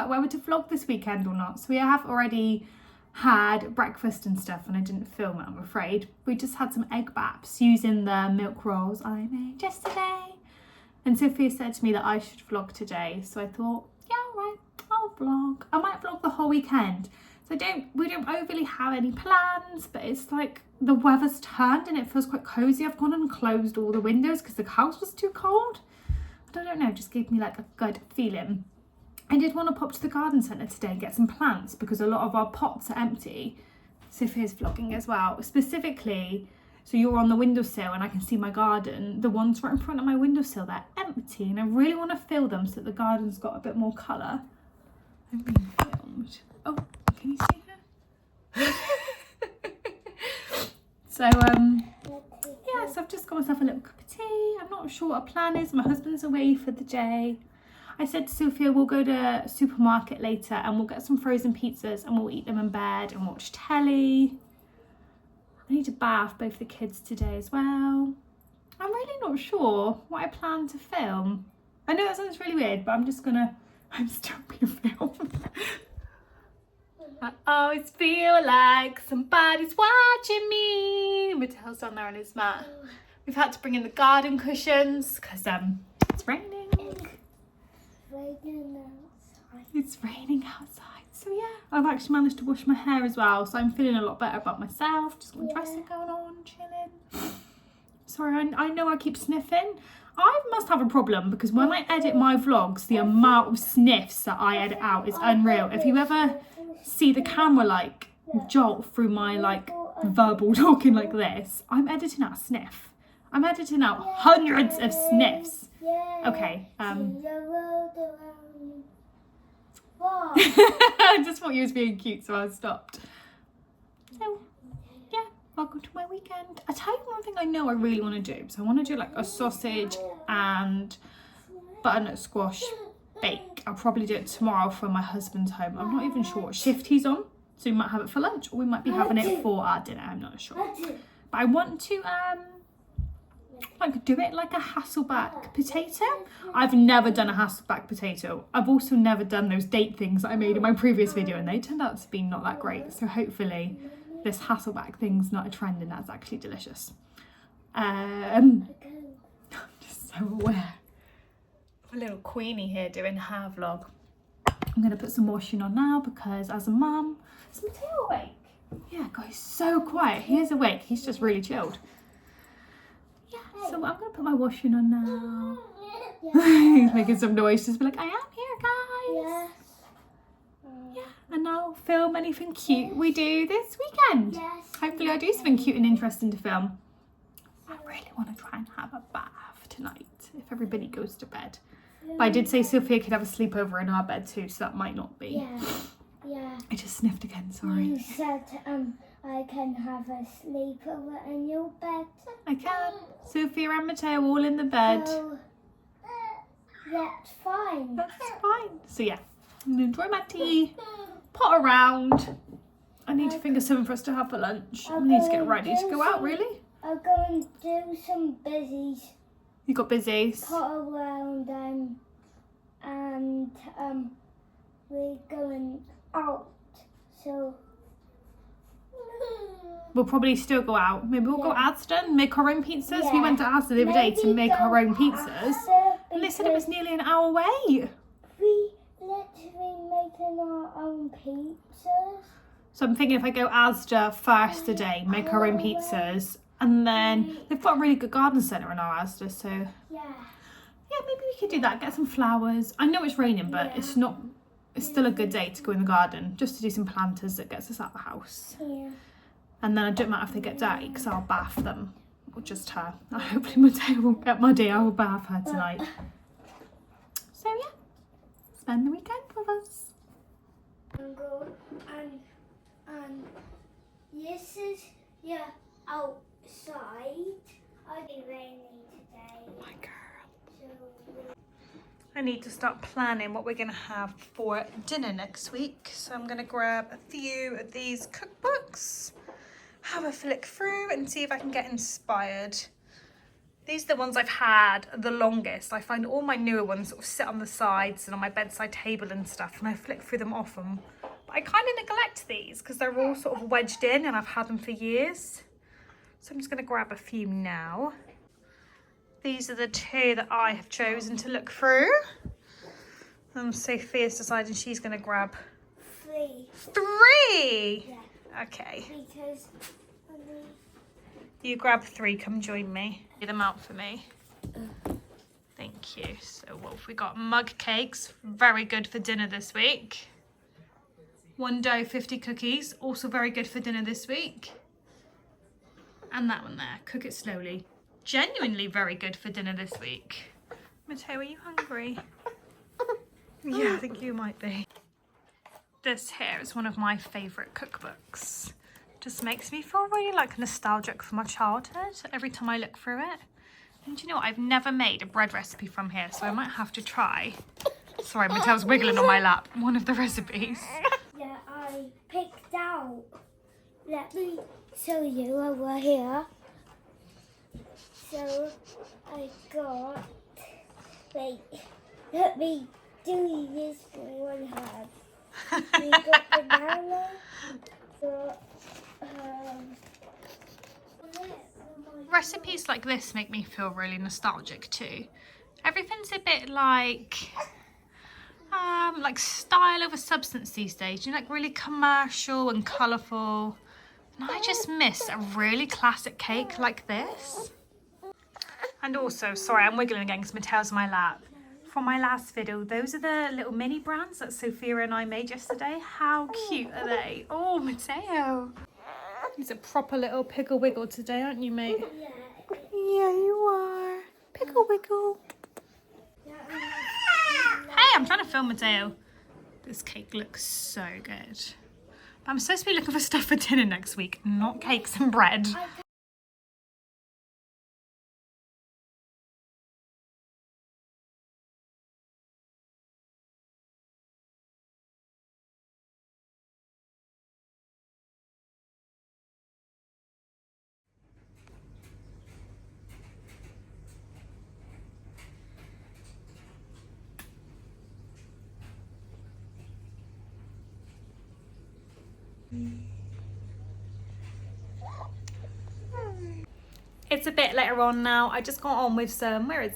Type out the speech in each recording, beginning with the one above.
Whether to vlog this weekend or not. So we have already had breakfast and stuff and I didn't film it, I'm afraid. We just had some egg baps using the milk rolls I made yesterday. And Sophia said to me that I should vlog today. So I thought, yeah, all right, I'll vlog. I might vlog the whole weekend. So we don't overly have any plans, but it's like the weather's turned and it feels quite cozy. I've gone and closed all the windows because the house was too cold. But I don't know, it just gave me like a good feeling. I did want to pop to the garden centre today and get some plants because a lot of our pots are empty. Sophia's vlogging as well. Specifically, so you're on the windowsill and I can see my garden. The ones right in front of my windowsill, they're empty and I really want to fill them so that the garden's got a bit more colour. I'm being filmed. Oh, can you see her? So, yeah, so I've just got myself a little cup of tea. I'm not sure what a plan is. My husband's away for the day. I said to Sophia, we'll go to supermarket later and we'll get some frozen pizzas and we'll eat them in bed and watch telly. I need to bath both the kids today as well. I'm really not sure what I plan to film. I know that sounds really weird, but I'm still being filmed. I always feel like somebody's watching me. Mattel's down there on his mat. We've had to bring in the garden cushions because it's raining. It's raining outside. So yeah, I've actually managed to wash my hair as well. So I'm feeling a lot better about myself. Just got my dressing going on, chilling. Sorry, I know I keep sniffing. I must have a problem because when I edit my vlogs, the amount of sniffs that I edit out is unreal. If you ever see the camera like jolt through my like verbal talking like this, I'm editing out a sniff. I'm editing out hundreds of sniffs. Okay, I just thought you was being cute, so I stopped. So, yeah, welcome to my weekend. I tell you one thing I know I really want to do. So I want to do like a sausage and butternut squash bake. I'll probably do it tomorrow for my husband's home. I'm not even sure what shift he's on, so we might have it for lunch or we might be having it for our dinner. I'm not sure. But I want to like do it like a Hasselback potato. I've never done a Hasselback potato. I've also never done those date things that I made in my previous video and they turned out to be not that great. So hopefully this Hasselback thing's not a trend and that's actually delicious. I'm just so aware of a little Queenie here doing her vlog. I'm going to put some washing on now because as a mum, is Matteo awake? Yeah, God, he's so quiet. He is awake. He's just really chilled. So I'm going to put my washing on now. He's making some noise just be like, I am here, guys. Yeah, and I'll film anything cute we do this weekend. Hopefully I do something cute and interesting to film. I really want to try and have a bath tonight if everybody goes to bed. But I did say Sophia could have a sleepover in our bed too, so that might not be. Yeah. I just sniffed again, sorry. You said I can have a sleepover in your bed. I can. Sophia and Matteo all in the bed. So, that's fine. That's fine. So yeah, I'm gonna enjoy my tea, pot around. I need to think of something for us to have for lunch. I need to get ready to go out, really. I'm going to do some busies. You got busies? Pot around and we're going out. So we'll probably still go out. Maybe we'll go Asda, make our own pizzas. Yeah. We went to Asda the other day to make our own pizzas. And they said it was nearly an hour away. We literally making our own pizzas. So I'm thinking if I go Asda first today, make our own pizzas. And then they've got a really good garden centre in our Asda. So yeah, maybe we could do that. Get some flowers. I know it's raining, but it's not. It's still a good day to go in the garden just to do some planters that gets us out of the house. Yeah. And then I don't matter if they get dirty because I'll bath them. Or just her. Hopefully Matteo won't get muddy. I will bath her tonight. So yeah, spend the weekend with us. And this is outside. I'll be raining today. My girl. So I need to start planning what we're going to have for dinner next week. So I'm going to grab a few of these cookbooks, have a flick through and see if I can get inspired. These are the ones I've had the longest. I find all my newer ones sort of sit on the sides and on my bedside table and stuff, and I flick through them often. But I kind of neglect these because they're all sort of wedged in and I've had them for years. So I'm just going to grab a few now. These are the two that I have chosen to look through. Sophia's deciding she's going to grab 3. 3? Yeah. Okay. Because You grab 3, come join me. Get them out for me. Thank you. So what have we got? Mug cakes, very good for dinner this week. 1 dough, 50 cookies, also very good for dinner this week. And that one there, cook it slowly. Genuinely very good for dinner this week. Matteo, are you hungry? Yeah, I think you might be. This here is one of my favourite cookbooks. Just makes me feel really like nostalgic for my childhood every time I look through it. And do you know what? I've never made a bread recipe from here, so I might have to try. Sorry, Matteo's wiggling on my lap. One of the recipes. yeah, I picked out. Let me show you over here. So I got. Wait, let me do this with one hand. We got banana. Got Recipes like this make me feel really nostalgic too. Everything's a bit like style over substance these days. You know, like really commercial and colourful. And I just miss a really classic cake like this. And also, sorry, I'm wiggling again because Matteo's on my lap. For my last video, those are the little mini brands that Sophia and I made yesterday. How cute are they? Oh, Matteo. He's a proper little pickle wiggle today, aren't you, mate? Yeah. Yeah, you are. Pickle wiggle. Hey, I'm trying to film Matteo. This cake looks so good. But I'm supposed to be looking for stuff for dinner next week, not cakes and bread. It's a bit later on now. I just got on with some ironing.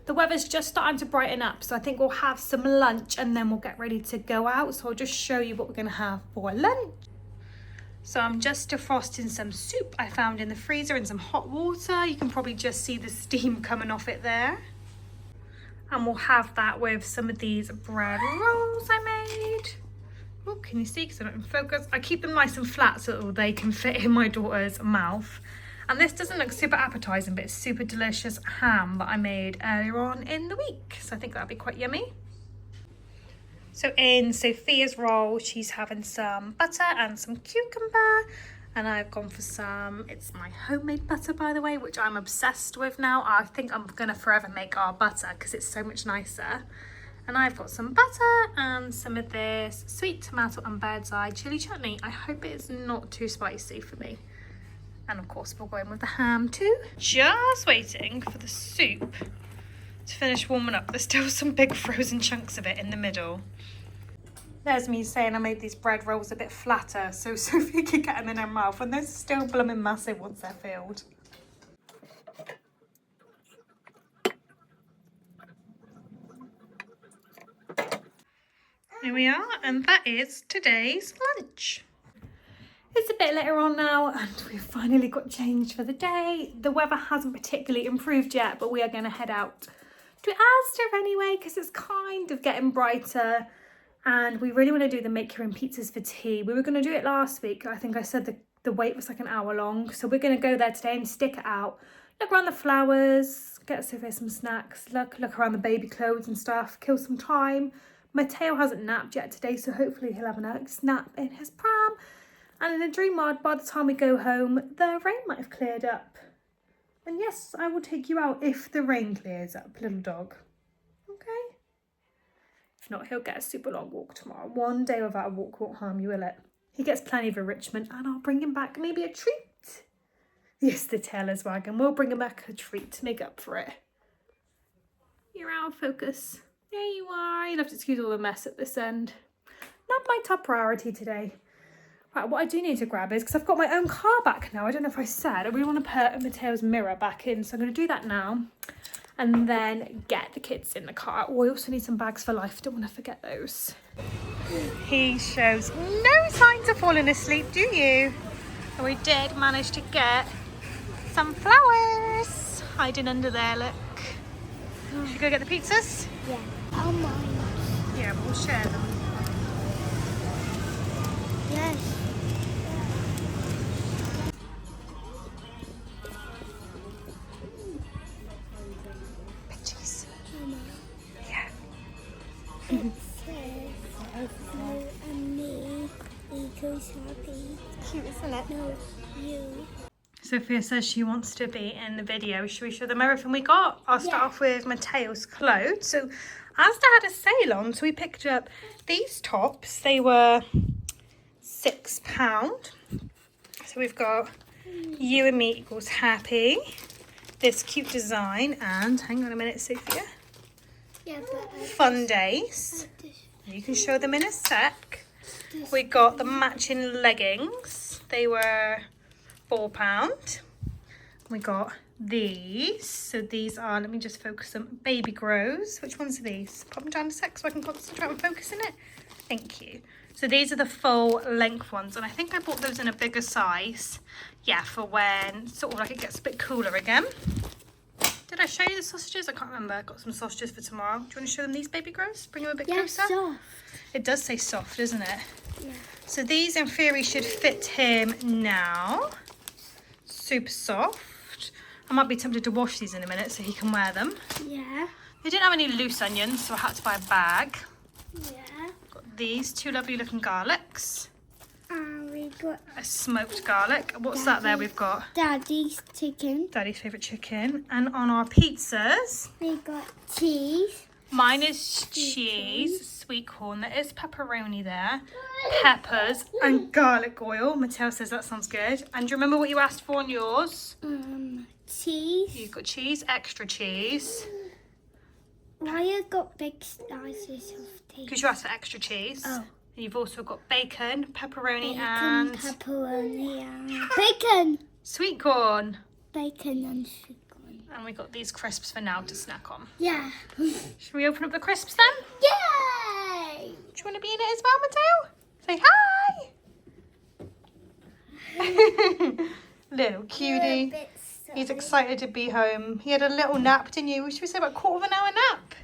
The weather's just starting to brighten up, so I think we'll have some lunch and then we'll get ready to go out. So I'll just show you what we're gonna have for lunch. So I'm just defrosting some soup I found in the freezer in some hot water. You can probably just see the steam coming off it there. And we'll have that with some of these bread rolls I made. Oh, can you see? Because they're not in focus. I keep them nice and flat so that they can fit in my daughter's mouth. And this doesn't look super appetizing, but it's super delicious ham that I made earlier on in the week. So I think that'll be quite yummy. So in Sophia's roll, she's having some butter and some cucumber. And I've gone for some, it's my homemade butter, by the way, which I'm obsessed with now. I think I'm gonna forever make our butter because it's so much nicer. And I've got some butter and some of this sweet tomato and bird's eye chili chutney. I hope it's not too spicy for me. And of course we'll go in with the ham too. Just waiting for the soup to finish warming up. There's still some big frozen chunks of it in the middle. There's me saying I made these bread rolls a bit flatter so Sophia can get them in her mouth, and they're still blooming massive once they're filled. Here we are, and that is today's lunch. It's a bit later on now and we've finally got changed for the day. The weather hasn't particularly improved yet, but we are going to head out to Asda anyway because it's kind of getting brighter, and we really want to do the make your own pizzas for tea. We were going to do it last week. I think I said the wait was like an hour long, so we're going to go there today and stick it out. Look around the flowers, get Sophia some snacks, look around the baby clothes and stuff, kill some time. Matteo hasn't napped yet today, so hopefully he'll have a nice nap in his pram. And in a dream world, by the time we go home, the rain might have cleared up. And yes, I will take you out if the rain clears up, little dog. Okay? If not, he'll get a super long walk tomorrow. One day without a walk won't harm you, will it? He gets plenty of enrichment, and I'll bring him back maybe a treat. Yes, the tail is wagging. We'll bring him back a treat to make up for it. You're out of focus. There you are. You'll have to excuse all the mess at this end. Not my top priority today. Right, what I do need to grab is, because I've got my own car back now, I don't know if I said, I really want to put Matteo's mirror back in, so I'm going to do that now. And then get the kids in the car. Oh, I also need some bags for life, don't want to forget those. He shows no signs of falling asleep, do you? And we did manage to get some flowers hiding under there, look. Should we go get the pizzas? Yeah. Oh, mine. Yeah, we'll share them. Yes. Pictures. Mama. Yeah. It says you and me equals happy. Cute, isn't it? No, you. Sophia says she wants to be in the video. Should we show them everything we got? I'll start off with Matteo's clothes. So Asda had a sale on, so we picked up these tops. They were £6. So we've got You and Me Equals Happy. This cute design, and hang on a minute, Sophia. Yeah, but Fun Days. You can show them in a sec. We got the matching leggings. They were £4. We got these. So these are, let me just focus them, Baby Grows. Which ones are these? Pop them down a sec so I can concentrate on focusing it. Thank you. So these are the full length ones, and I think I bought those in a bigger size. Yeah, for when sort of like it gets a bit cooler again. Did I show you the sausages? I can't remember. I got some sausages for tomorrow. Do you want to show them these, Baby Grows? Bring them a bit closer. soft. It does say soft, doesn't it? Yeah. So these in theory should fit him now. Super soft. I might be tempted to wash these in a minute so he can wear them. Yeah. They didn't have any loose onions, so I had to buy a bag. Yeah. Got these two lovely looking garlics. We got A smoked garlic. What's that there we've got? Daddy's chicken. Daddy's favourite chicken. And on our pizzas, We got cheese. mine is cheese, sweet corn. There is pepperoni there, peppers and garlic oil. Mateo says that sounds good. And do you remember what you asked for on yours? Cheese. You've got cheese, extra cheese. Why you got big slices of cheese? Because you asked for extra cheese. Oh. And you've also got bacon, pepperoni Bacon, and pepperoni, and bacon. sweet corn. Bacon and sweet corn. And we got these crisps for now to snack on. Yeah. Should we open up the crisps then? Yay! Do you want to be in it as well, Mateo? Say hi! Little cutie. He's excited to be home. He had a little nap, didn't you? Should we say about a quarter of an hour nap?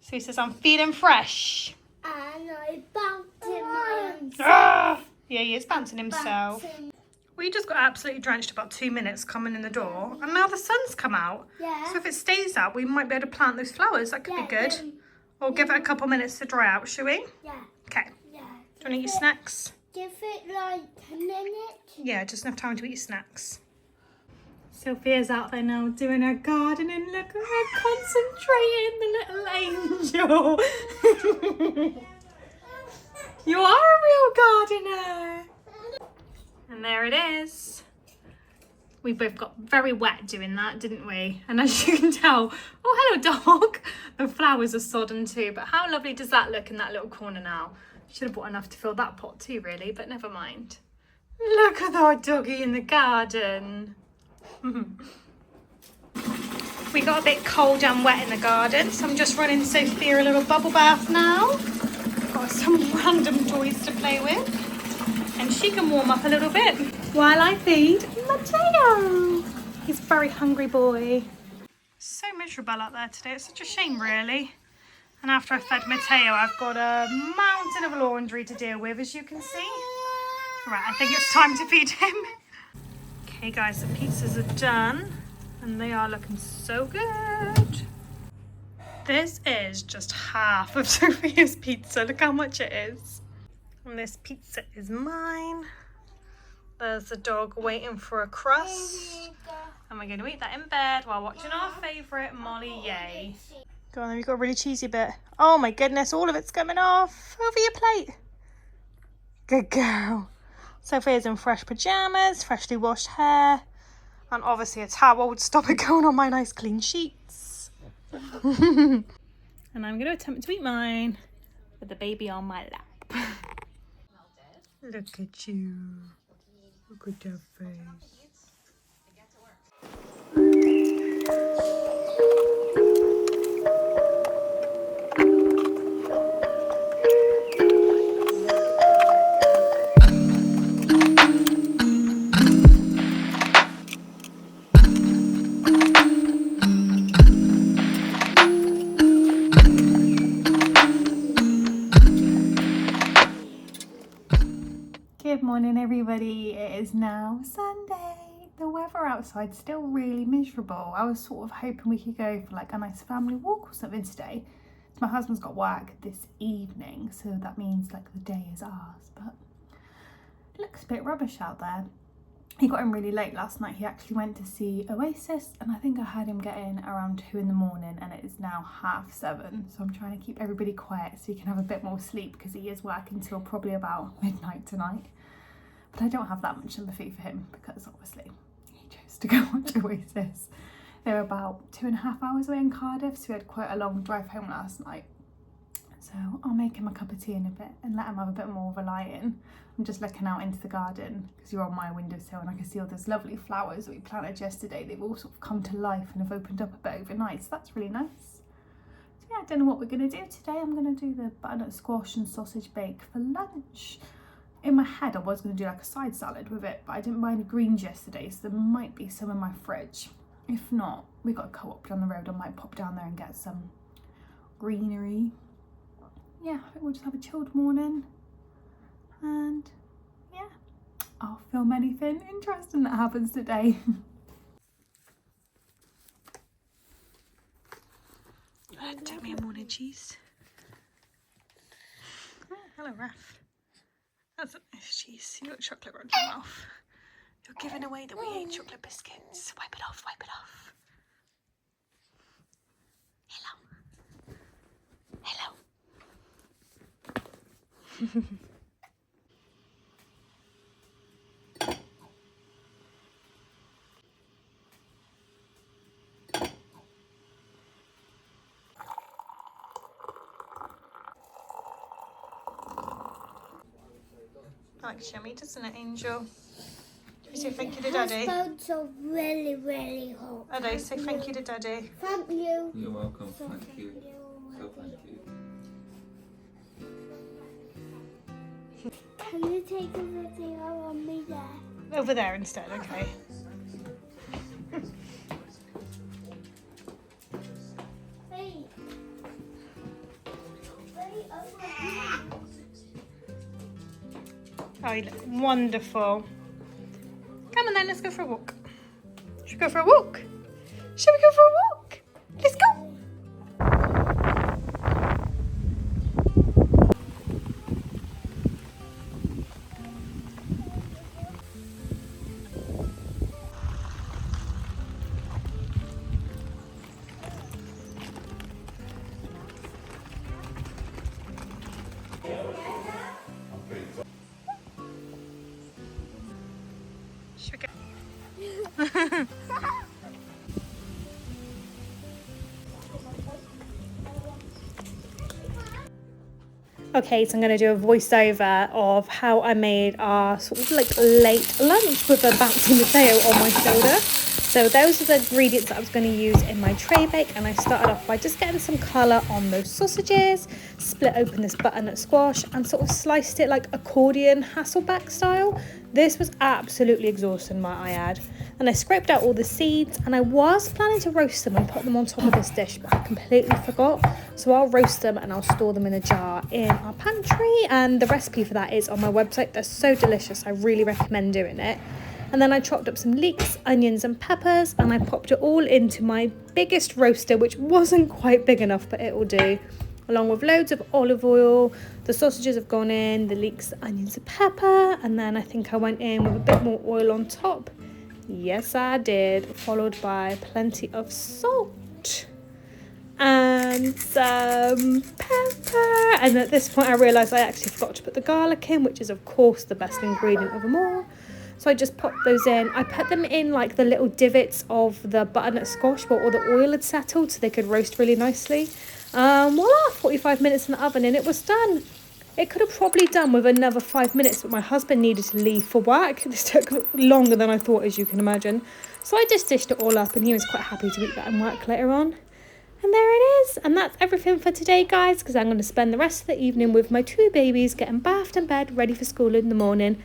So he says, I'm feeling fresh. And I bounced in my arms. Ah! Yeah, he is bouncing himself. We just got absolutely drenched about 2 minutes coming in the door. And now the sun's come out. Yeah. So if it stays out, we might be able to plant those flowers. That could be good. Or give it a couple minutes to dry out, shall we? Yeah. Okay. Yeah. Do you want to eat your snacks? Give it like a minute. Yeah, just enough time to eat your snacks. Sophia's out there now doing her gardening. Look at her concentrating, the little angel. You are a real gardener. And there it is. We both got very wet doing that, didn't we? And as you can tell, oh, hello, dog. The flowers are sodden too, but how lovely does that look in that little corner now? Should have bought enough to fill that pot too, really, but never mind. Look at our doggy in the garden. We got a bit cold and wet in the garden, so I'm just running Sophia a little bubble bath now. Got some random toys to play with, and she can warm up a little bit while I feed Mateo. He's a very hungry boy. So miserable out there today. It's such a shame, really. And after I fed Mateo, I've got a mountain of laundry to deal with, as you can see. Right, I think it's time to feed him. Okay guys, the pizzas are done and they are looking so good. This is just half of Sophia's pizza. Look how much it is. And this pizza is mine. There's the dog waiting for a crust. And we're going to eat that in bed while watching our favourite Molly Yay. Go on then, we've got a really cheesy bit. Oh my goodness, all of it's coming off. Over your plate. Good girl. Sophia's in fresh pyjamas, freshly washed hair, and obviously a towel to stop it going on my nice clean sheets. And I'm going to attempt to eat mine with the baby on my lap. Look at you. Look at that face. Good morning everybody, it is now Sunday. The weather outside's still really miserable. I was sort of hoping we could go for like a nice family walk or something today. My husband's got work this evening, so that means like the day is ours, but it looks a bit rubbish out there. He got in really late last night. He actually went to see Oasis, and I think I had him get in around 2 in the morning, and it is now 7:30, so I'm trying to keep everybody quiet so he can have a bit more sleep because he is working till probably about midnight tonight. But I don't have that much sympathy for him because obviously he chose to go watch Oasis. They're about 2.5 hours away in Cardiff, so we had quite a long drive home last night. So I'll make him a cup of tea in a bit and let him have a bit more of a lie in. I'm just looking out into the garden because you're on my windowsill and I can see all those lovely flowers that we planted yesterday. They've all sort of come to life and have opened up a bit overnight, so that's really nice. So yeah, I don't know what we're going to do today. I'm going to do the butternut squash and sausage bake for lunch. In my head I was going to do like a side salad with it, but I didn't buy any greens yesterday, so there might be some in my fridge. If not, we got a co-op down the road. I might pop down there and get some greenery. Yeah, I think we'll just have a chilled morning, and yeah, I'll film anything interesting that happens today. Take me a morning cheese. Oh, hello, Raph. That's a nice cheese. You got chocolate around your mouth. You're giving away that we ate chocolate biscuits. Wipe it off, wipe it off. Hello. Hello. Likes yummy, doesn't it, Angel? You say thank you to Daddy. Bones are really, really hot. Are they? Say thank you to Daddy. Thank you. You're welcome. So Thank you. So thank you. Can you take a video on me there? Over there instead, okay. Wait. Wait, over here. Oh, you look wonderful. Come on then, let's go for a walk. Should we go for a walk? Shall we go for a walk? Let's go. Should we go? Okay, so I'm going to do a voiceover of how I made our sort of like late lunch with a bouncy potato on my shoulder. So those are the ingredients that I was going to use in my tray bake, and I started off by just getting some colour on those sausages, split open this butternut squash and sort of sliced it like accordion Hasselback style. This was absolutely exhausting, might I add. And I scraped out all the seeds, and I was planning to roast them and put them on top of this dish, but I completely forgot. So I'll roast them and I'll store them in a jar in our pantry, and the recipe for that is on my website. They're so delicious, I really recommend doing it. And then I chopped up some leeks, onions and peppers, and I popped it all into my biggest roaster, which wasn't quite big enough, but it will do, along with loads of olive oil. The sausages have gone in, the leeks, the onions, the pepper, and then I think I went in with a bit more oil on top. Yes, I did. Followed by plenty of salt and some pepper. And at this point I realised I actually forgot to put the garlic in, which is of course the best ingredient of them all. So I just popped those in. I put them in like the little divots of the butternut squash where all the oil had settled so they could roast really nicely. Voila, 45 minutes in the oven and it was done. It could have probably done with another 5 minutes, but my husband needed to leave for work. This took longer than I thought, as you can imagine. So I just dished it all up and he was quite happy to eat that and work later on. And there it is. And that's everything for today, guys, because I'm going to spend the rest of the evening with my 2 babies, getting bathed in bed, ready for school in the morning.